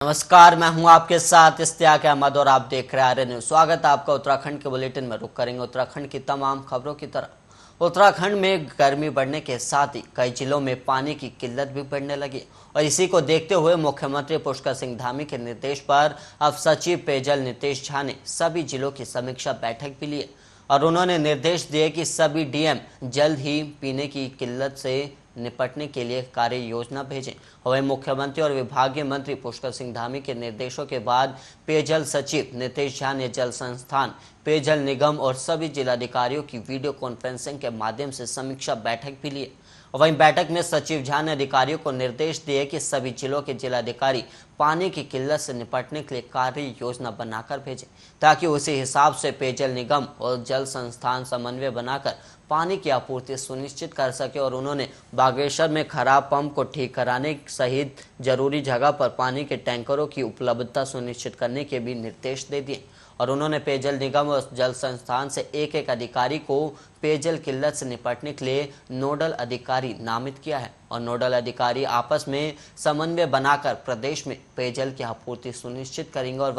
नमस्कार, मैं हूं आपके साथ इश्तियाक अहमद और आप देख रहे हैं आर्य न्यूज। स्वागत है आपका उत्तराखंड के बुलेटिन में। रुक करेंगे उत्तराखंड की तमाम खबरों की तरफ। उत्तराखंड में गर्मी बढ़ने के साथ ही कई जिलों में पानी की किल्लत भी बढ़ने लगी और इसी को देखते हुए मुख्यमंत्री पुष्कर सिंह धामी के निर्देश पर अब सचिव पेयजल नितेश झा ने सभी जिलों की समीक्षा बैठक भी ली और उन्होंने निर्देश दिए कि सभी डीएम जल्द ही पीने की किल्लत से निपटने के लिए कार्य योजना भेजें। वहीं मुख्यमंत्री और विभागीय मंत्री पुष्कर सिंह धामी के निर्देशों के बाद पेयजल सचिव नितेश झा ने जल संस्थान, पेयजल निगम और सभी जिलाधिकारियों की वीडियो कॉन्फ्रेंसिंग के माध्यम से समीक्षा बैठक भी ली। वहीं बैठक में सचिव झा ने अधिकारियों को निर्देश दिए कि सभी जिलों के जिलाधिकारी पानी की किल्लत से निपटने के लिए कार्य योजना बनाकर भेजें ताकि उसी हिसाब से पेयजल निगम और जल संस्थान समन्वय बनाकर पानी की आपूर्ति सुनिश्चित कर सके। और उन्होंने बागेश्वर में खराब पंप को ठीक कराने सहित जरूरी जगह पर पानी के टैंकरों की उपलब्धता सुनिश्चित करने के भी निर्देश दे दिए। और उन्होंने पेयजल निगम और जल संस्थान से एक एक अधिकारी को पेयजल किल्लत से निपटने के लिए नोडल अधिकारी नामित किया है और नोडल अधिकारी आपस में समन्वय बनाकर प्रदेश में पेयजल की आपूर्ति सुनिश्चित करेंगे। और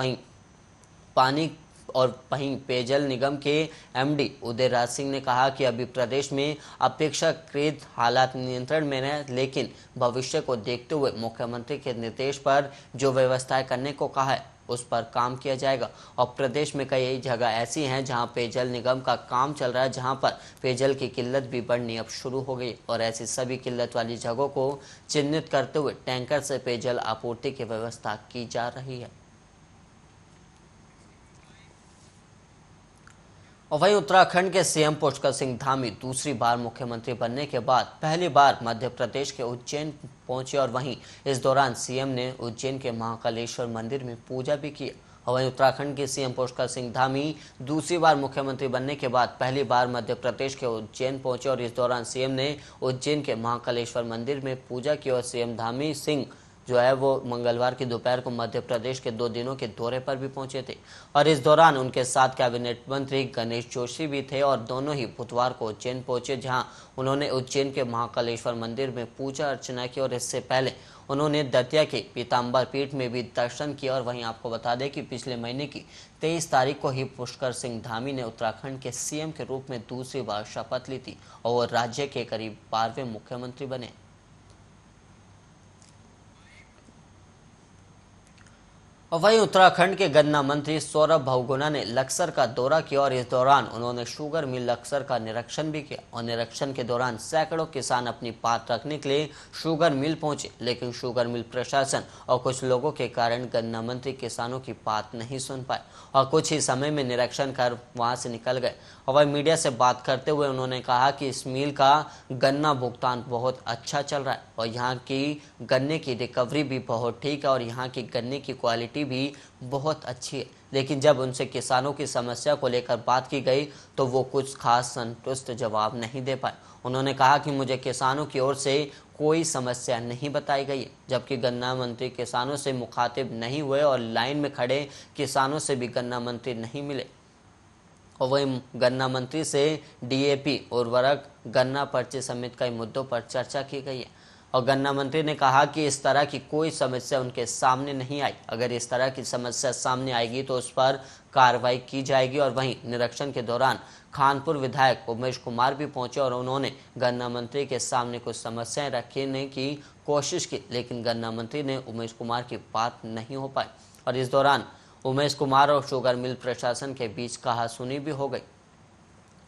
वहीं पेयजल निगम के एमडी उदय राज सिंह ने कहा कि अभी प्रदेश में अपेक्षाकृत हालात नियंत्रण में है, लेकिन भविष्य को देखते हुए मुख्यमंत्री के निर्देश पर जो व्यवस्थाएं करने को कहा है उस पर काम किया जाएगा। और प्रदेश में कई जगह ऐसी हैं जहां पेयजल निगम का काम चल रहा है, जहां पर पेयजल की किल्लत भी बढ़नी अब शुरू हो गई और ऐसी सभी किल्लत वाली जगहों को चिन्हित करते हुए टैंकर से पेयजल आपूर्ति की व्यवस्था की जा रही है। और वहीं उत्तराखंड के सीएम पुष्कर सिंह धामी दूसरी बार मुख्यमंत्री बनने के बाद पहली बार मध्य प्रदेश के उज्जैन पहुंचे और वहीं इस दौरान सीएम ने उज्जैन के महाकालेश्वर मंदिर में पूजा भी की। और वहीं उत्तराखंड के सीएम पुष्कर सिंह धामी दूसरी बार मुख्यमंत्री बनने के बाद पहली बार मध्य प्रदेश के उज्जैन पहुंचे और इस दौरान सीएम ने उज्जैन के महाकालेश्वर मंदिर में पूजा की। और सीएम धामी सिंह जो है वो मंगलवार की दोपहर को मध्य प्रदेश के 2 दिनों के दौरे पर भी पहुंचे थे और इस दौरान उनके साथ कैबिनेट मंत्री गणेश जोशी भी थे और दोनों ही बुधवार को उज्जैन पहुंचे, जहां उन्होंने उज्जैन के महाकालेश्वर मंदिर में पूजा अर्चना की और इससे पहले उन्होंने दतिया के पीताम्बर पीठ में भी दर्शन किया। और वहीं आपको बता दें कि पिछले महीने की 23 तारीख को ही पुष्कर सिंह धामी ने उत्तराखंड के सीएम के रूप में दूसरी बार शपथ ली थी और वो राज्य के करीब 12वें मुख्यमंत्री बने। और वहीं उत्तराखंड के गन्ना मंत्री सौरभ बहुगुणा ने लक्सर का दौरा किया और इस दौरान उन्होंने शुगर मिल लक्सर का निरीक्षण भी किया और निरीक्षण के दौरान सैकड़ों किसान अपनी बात रखने के लिए शुगर मिल पहुंचे, लेकिन शुगर मिल प्रशासन और कुछ लोगों के कारण गन्ना मंत्री किसानों की बात नहीं सुन पाए और कुछ ही समय में निरीक्षण कर वहां से निकल गए। और वह मीडिया से बात करते हुए उन्होंने कहा कि इस मिल का गन्ना भुगतान बहुत अच्छा चल रहा है और यहाँ की गन्ने की रिकवरी भी बहुत ठीक है और यहाँ की गन्ने की क्वालिटी भी बहुत अच्छी है, लेकिन जब उनसे किसानों की समस्या को लेकर बात की गई तो वो कुछ खास संतुष्ट जवाब नहीं दे पाए। उन्होंने कहा कि मुझे किसानों की ओर से कोई समस्या नहीं बताई गई है, जबकि गन्ना मंत्री किसानों से मुखातिब नहीं हुए और लाइन में खड़े किसानों से भी गन्ना मंत्री नहीं मिले। और वहीं गन्ना मंत्री से डीएपी उर्वरक, गन्ना पर्चे समेत कई मुद्दों पर चर्चा की गई है और गन्ना मंत्री ने कहा कि इस तरह की कोई समस्या उनके सामने नहीं आई। अगर इस तरह की समस्या सामने आएगी तो उस पर कार्रवाई की जाएगी। और वहीं निरीक्षण के दौरान खानपुर विधायक उमेश कुमार भी पहुंचे और उन्होंने गन्ना मंत्री के सामने कुछ समस्याएं रखने की कोशिश की, लेकिन गन्ना मंत्री ने उमेश कुमार की बात नहीं हो पाई और इस दौरान उमेश कुमार और शुगर मिल प्रशासन के बीच कहासुनी भी हो गई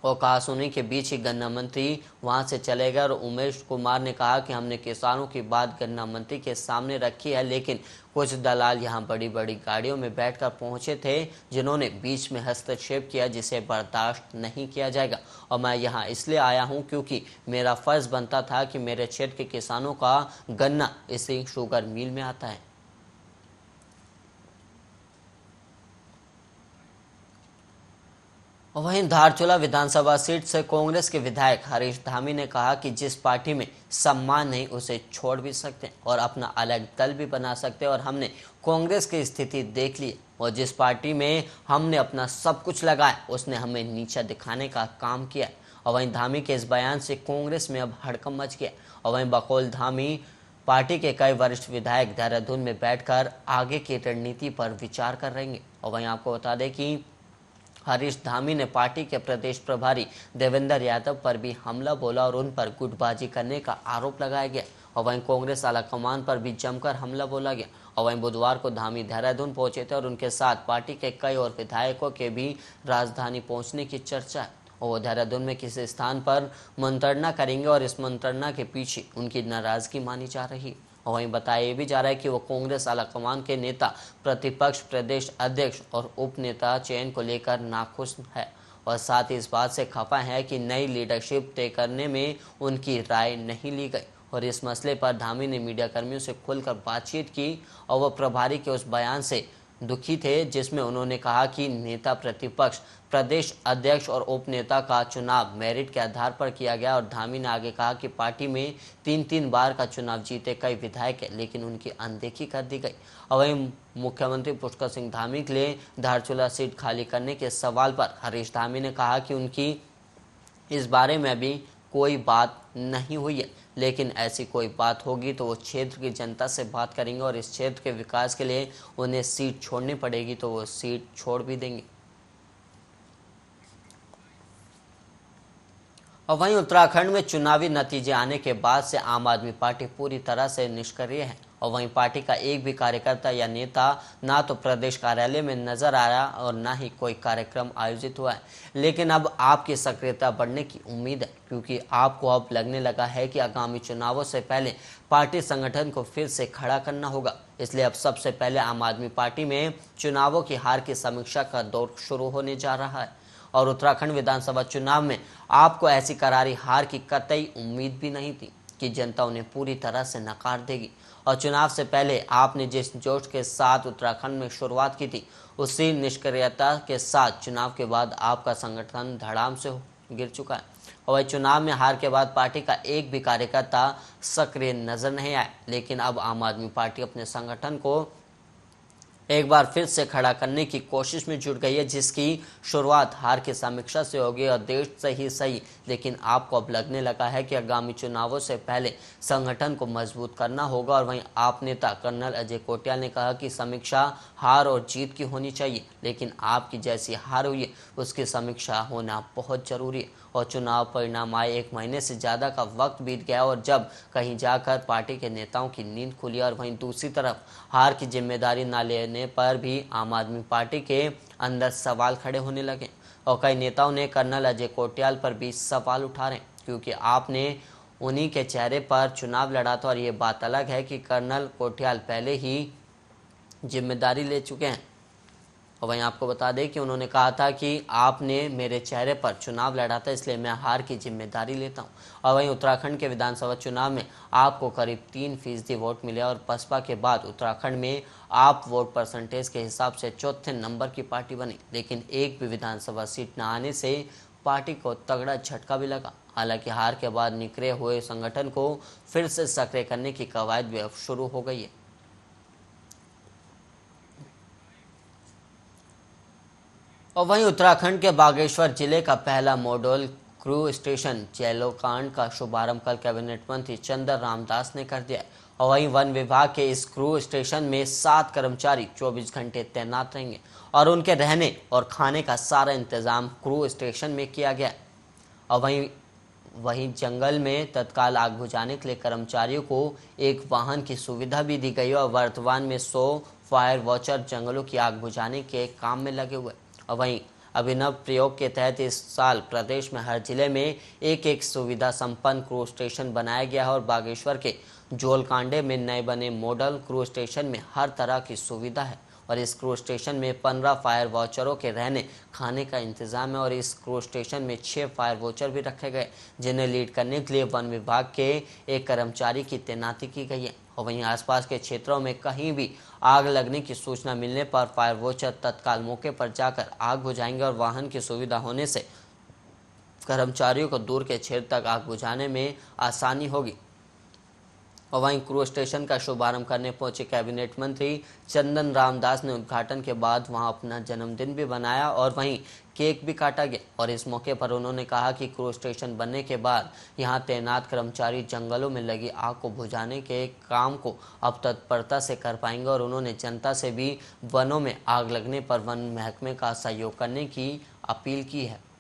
और कहासुनी के बीच ही गन्ना मंत्री वहां से चले गए। और उमेश कुमार ने कहा कि हमने किसानों की बात गन्ना मंत्री के सामने रखी है, लेकिन कुछ दलाल यहां बड़ी बड़ी गाड़ियों में बैठकर पहुंचे थे जिन्होंने बीच में हस्तक्षेप किया, जिसे बर्दाश्त नहीं किया जाएगा। और मैं यहां इसलिए आया हूं क्योंकि मेरा फर्ज बनता था कि मेरे क्षेत्र के किसानों का गन्ना इसी शुगर मिल में आता है। वहीं धारचूला विधानसभा सीट से कांग्रेस के विधायक हरीश धामी ने कहा कि जिस पार्टी में सम्मान नहीं उसे छोड़ भी सकते और अपना अलग दल भी बना सकते और हमने कांग्रेस की स्थिति देख ली और जिस पार्टी में हमने अपना सब कुछ लगाया उसने हमें नीचा दिखाने का काम किया। और वहीं धामी के इस बयान से कांग्रेस में अब हड़कंप मच गया और वहीं बकौल धामी पार्टी के कई वरिष्ठ विधायक देहरादून में बैठकर आगे की रणनीति पर विचार कर रहे हैं। और वहीं आपको बता दें कि हरीश धामी ने पार्टी के प्रदेश प्रभारी देवेंद्र यादव पर भी हमला बोला और उन पर गुटबाजी करने का आरोप लगाया गया। और वहीं कांग्रेस आलाकमान पर भी जमकर हमला बोला गया। और वहीं बुधवार को धामी देहरादून पहुंचे थे और उनके साथ पार्टी के कई और विधायकों के भी राजधानी पहुंचने की चर्चा है। और वो देहरादून में किसी स्थान पर मंत्रणा करेंगे और इस मंत्रणा के पीछे उनकी नाराजगी मानी जा रही है। और वहीं बताया ये भी जा रहा है कि वो कांग्रेस आलाकमान के नेता, प्रतिपक्ष, प्रदेश अध्यक्ष और उप नेता चयन को लेकर नाखुश है और साथ ही इस बात से खफा है कि नई लीडरशिप तय करने में उनकी राय नहीं ली गई। और इस मसले पर धामी ने मीडिया कर्मियों से खुलकर बातचीत की और वह प्रभारी के उस बयान से दुखी थे जिसमें उन्होंने कहा कि नेता, प्रतिपक्ष, प्रदेश अध्यक्ष और उप नेता का चुनाव मेरिट के आधार पर किया गया। और धामी ने आगे कहा कि पार्टी में 3 बार का चुनाव जीते कई विधायक हैं, लेकिन उनकी अनदेखी कर दी गई। और वहीं मुख्यमंत्री पुष्कर सिंह धामी के लिए धारचूला सीट खाली करने के सवाल पर हरीश धामी ने कहा कि उनकी इस बारे में अभी कोई बात नहीं हुई है, लेकिन ऐसी कोई बात होगी तो वो क्षेत्र की जनता से बात करेंगे और इस क्षेत्र के विकास के लिए उन्हें सीट छोड़नी पड़ेगी तो वो सीट छोड़ भी देंगे। और वहीं उत्तराखंड में चुनावी नतीजे आने के बाद से आम आदमी पार्टी पूरी तरह से निष्क्रिय है। और वहीं पार्टी का एक भी कार्यकर्ता या नेता ना तो प्रदेश कार्यालय में नजर आ रहा और ना ही कोई कार्यक्रम आयोजित हुआ है। लेकिन अब आपकी सक्रियता बढ़ने की उम्मीद है, क्योंकि आपको अब लगने लगा है कि आगामी चुनावों से पहले पार्टी संगठन को फिर से खड़ा करना होगा। इसलिए अब सबसे पहले आम आदमी पार्टी में चुनावों की हार की समीक्षा का दौर शुरू होने जा रहा है। और उत्तराखंड विधानसभा चुनाव में आपको ऐसी करारी हार की कतई उम्मीद भी नहीं थी कि जनता उन्हें पूरी तरह से नकार देगी। और चुनाव से पहले आपने जिस जोश के साथ उत्तराखंड में शुरुआत की थी, उसी निष्क्रियता के साथ चुनाव के बाद आपका संगठन धड़ाम से गिर चुका है। और वही चुनाव में हार के बाद पार्टी का एक भी कार्यकर्ता सक्रिय नजर नहीं आया। लेकिन अब आम आदमी पार्टी अपने संगठन को एक बार फिर से खड़ा करने की कोशिश में जुट गई है, जिसकी शुरुआत हार की समीक्षा से होगी। और देश से ही सही, लेकिन आपको अब लगने लगा है कि आगामी चुनावों से पहले संगठन को मजबूत करना होगा। और वहीं आप नेता कर्नल अजय कोटियाल ने कहा कि समीक्षा हार और जीत की होनी चाहिए, लेकिन आपकी जैसी हार हुई है उसकी समीक्षा होना बहुत जरूरी है। और चुनाव परिणाम आए 1 महीने से ज़्यादा का वक्त बीत गया और जब कहीं जाकर पार्टी के नेताओं की नींद खुली। और वहीं दूसरी तरफ हार की जिम्मेदारी न लेने पर भी आम आदमी पार्टी के अंदर सवाल खड़े होने लगे। और कई नेताओं ने कर्नल अजय कोटियाल पर भी सवाल उठा रहे हैं, क्योंकि आपने उन्हीं के चेहरे पर चुनाव लड़ा था। और ये बात अलग है कि कर्नल कोटियाल पहले ही जिम्मेदारी ले चुके हैं। और वहीं आपको बता दें कि उन्होंने कहा था कि आपने मेरे चेहरे पर चुनाव लड़ा था, इसलिए मैं हार की जिम्मेदारी लेता हूं। और वहीं उत्तराखंड के विधानसभा चुनाव में आपको करीब 3% वोट मिले और बसपा के बाद उत्तराखंड में आप वोट परसेंटेज के हिसाब से चौथे नंबर की पार्टी बनी। लेकिन एक भी विधानसभा सीट न आने से पार्टी को तगड़ा झटका भी लगा। हालांकि हार के बाद निकले हुए संगठन को फिर से सक्रिय करने की कवायद भी अब शुरू हो गई है। और वहीं उत्तराखंड के बागेश्वर जिले का पहला मॉडल क्रू स्टेशन जैलोकांड का शुभारंभ कल कैबिनेट मंत्री चंदर रामदास ने कर दिया। और वहीं वन विभाग के इस क्रू स्टेशन में 7 कर्मचारी 24 घंटे तैनात रहेंगे और उनके रहने और खाने का सारा इंतजाम क्रू स्टेशन में किया गया। और वहीं जंगल में तत्काल आग बुझाने के लिए कर्मचारियों को एक वाहन की सुविधा भी दी गई और वर्तमान में 100 फायर वॉचर जंगलों की आग बुझाने के काम में लगे हुए। और वहीं अभिनव प्रयोग के तहत इस साल प्रदेश में हर जिले में एक सुविधा संपन्न क्रू स्टेशन बनाया गया है। और बागेश्वर के जोलकांडे में नए बने मॉडल क्रू स्टेशन में हर तरह की सुविधा है। और इस क्रू स्टेशन में 15 फायर वॉचरों के रहने खाने का इंतजाम है। और इस क्रू स्टेशन में 6 फायर वॉचर भी रखे गए, जिन्हें लीड करने के लिए वन विभाग के एक कर्मचारी की तैनाती की गई है। और वहीं आसपास के क्षेत्रों में कहीं भी आग लगने की सूचना मिलने पर फायर वॉचर तत्काल मौके पर जाकर आग बुझाएंगे। और वाहन की सुविधा होने से कर्मचारियों को दूर के क्षेत्र तक आग बुझाने में आसानी होगी। और वहीं क्रूज स्टेशन का शुभारंभ करने पहुंचे कैबिनेट मंत्री चंदन रामदास ने उद्घाटन के बाद वहां अपना जन्मदिन भी बनाया और वहीं केक भी काटा गया। और इस मौके पर उन्होंने कहा कि क्रूज स्टेशन बनने के बाद यहां तैनात कर्मचारी जंगलों में लगी आग को बुझाने के काम को अब तत्परता से कर पाएंगे और उन्होंने जनता से भी वनों में आग लगने पर वन महकमे का सहयोग करने की अपील की है।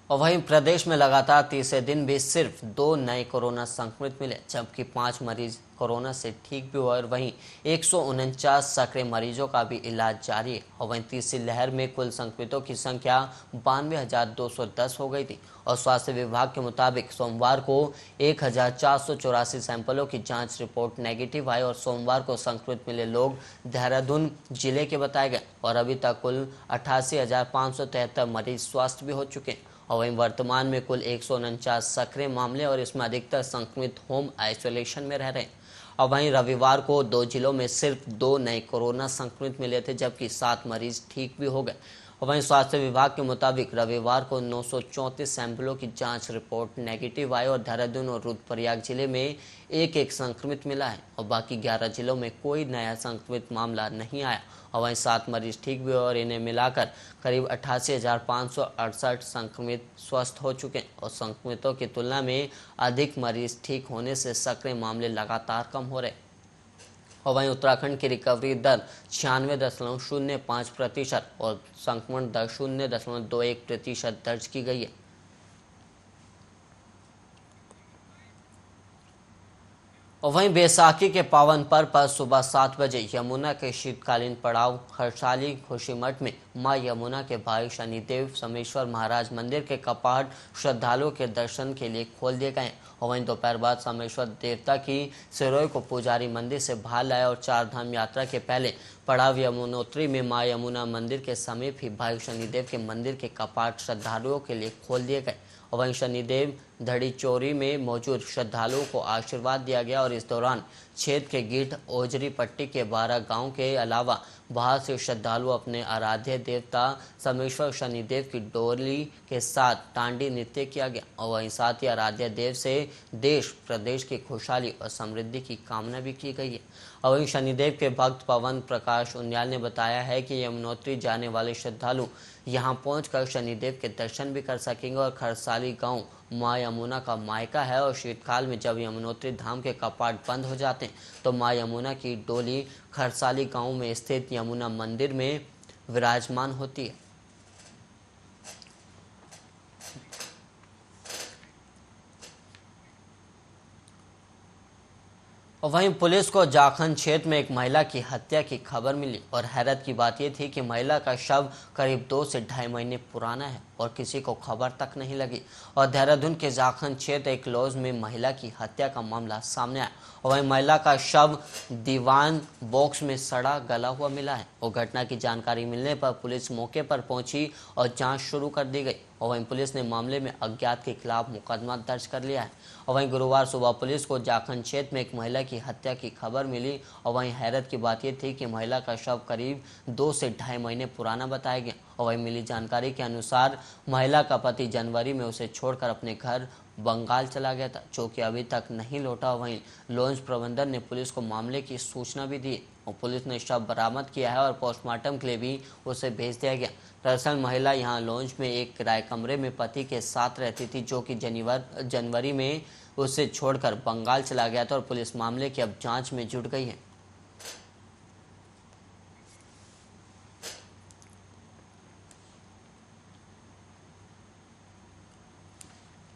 और वहीं प्रदेश में लगातार तीसरे दिन भी सिर्फ 2 नए कोरोना संक्रमित मिले, जबकि 5 मरीज कोरोना से ठीक भी हुए और वहीं 149 सक्रिय मरीजों का भी इलाज जारी है। और वहीं तीसरी लहर में कुल संक्रमितों की संख्या 92,210 हो गई थी। और स्वास्थ्य विभाग के मुताबिक सोमवार को 1,484 सैंपलों की जांच रिपोर्ट नेगेटिव आई और सोमवार को संक्रमित मिले लोग देहरादून जिले के बताए गए। और अभी तक कुल 88,573 मरीज स्वस्थ भी हो चुके हैं। और वहीं वर्तमान में कुल 149 सक्रिय मामले और इसमें अधिकतर संक्रमित होम आइसोलेशन में रह रहे हैं। और वहीं रविवार को 2 जिलों में सिर्फ 2 नए कोरोना संक्रमित मिले थे, जबकि 7 मरीज ठीक भी हो गए। और वहीं स्वास्थ्य विभाग के मुताबिक रविवार को 934 सैंपलों की जांच रिपोर्ट नेगेटिव आई और देहरादून और रुद्रप्रयाग जिले में एक संक्रमित मिला है और बाकी 11 जिलों में कोई नया संक्रमित मामला नहीं आया। और वहीं 7 मरीज ठीक भी हुए और इन्हें मिलाकर करीब 88,568 संक्रमित स्वस्थ हो चुके हैं। और संक्रमितों की तुलना में अधिक मरीज ठीक होने से सक्रिय मामले लगातार कम हो रहे हैं। और वहीं उत्तराखंड की रिकवरी दर 96.05% और संक्रमण दर 0.21% दर्ज की गई है। और वहीं बैसाखी के पावन पर्व पर सुबह 7 बजे यमुना के शीतकालीन पड़ाव खरसाली खुशीमठ में मां यमुना के भाई शनिदेव समेश्वर महाराज मंदिर के कपाट श्रद्धालुओं के दर्शन के लिए खोल दिए गए। और वहीं दोपहर बाद समेश्वर देवता की सिरोई को पुजारी मंदिर से बाहर लाया और 4 धाम यात्रा के पहले पड़ाव यमुनोत्री में मां यमुना मंदिर के समीप ही भाई शनिदेव के मंदिर के कपाट श्रद्धालुओं के लिए खोल दिए गए। और वहीं शनिदेव धड़ी चोरी में मौजूद श्रद्धालुओं को आशीर्वाद दिया गया और इस दौरान क्षेत्र के गिठ ओजरी पट्टी के 12 गांव के अलावा बाहर से श्रद्धालु अपने आराध्य देवता समेश्वर शनिदेव की डोली के साथ टांडी नृत्य किया गया। और वहीं साथ ही आराध्य देव से देश प्रदेश की खुशहाली और समृद्धि की कामना भी की गई है। और वहीं शनिदेव के भक्त पवन प्रकाश उनियाल ने बताया है कि यमुनोत्री जाने वाले श्रद्धालु यहां पहुंचकर शनिदेव के दर्शन भी कर सकेंगे। और खरसाली गांव मां यमुना का मायका है और शीतकाल में जब यमुनोत्री धाम के कपाट बंद हो जाते हैं तो मां यमुना की डोली खरसाली गांव में स्थित यमुना मंदिर में विराजमान होती है। और वहीं पुलिस को जाखंड क्षेत्र में एक महिला की हत्या की खबर मिली और हैरत की बात यह थी कि महिला का शव करीब 2 से ढाई महीने पुराना है और किसी को खबर तक नहीं लगी। और देहरादून के जाखंड क्षेत्र एक लॉज में महिला की हत्या का मामला सामने आया और वहीं महिला का शव दीवान बॉक्स में सड़ा गला हुआ मिला है। और घटना की जानकारी मिलने पर पुलिस मौके पर पहुंची और जांच शुरू कर दी गई। और वहीं पुलिस ने मामले में अज्ञात के खिलाफ मुकदमा दर्ज कर लिया है। और वहीं गुरुवार सुबह पुलिस को जाखंड क्षेत्र में एक महिला की हत्या की खबर मिली और वहीं हैरत की बात यह थी कि महिला का शव करीब 2 से ढाई महीने पुराना बताया गया। और वहीं मिली जानकारी के अनुसार महिला का पति जनवरी में उसे छोड़कर अपने घर बंगाल चला गया था, जो कि अभी तक नहीं लौटा। वहीं लॉन्च प्रबंधन ने पुलिस को मामले की सूचना भी दी और पुलिस ने शव बरामद किया है और पोस्टमार्टम के लिए भी उसे भेज दिया गया। दरअसल महिला यहां लॉन्च में एक किराए कमरे में पति के साथ रहती थी, जो कि जनवरी में उसे छोड़कर बंगाल चला गया था और पुलिस मामले की अब जांच में जुट गई है।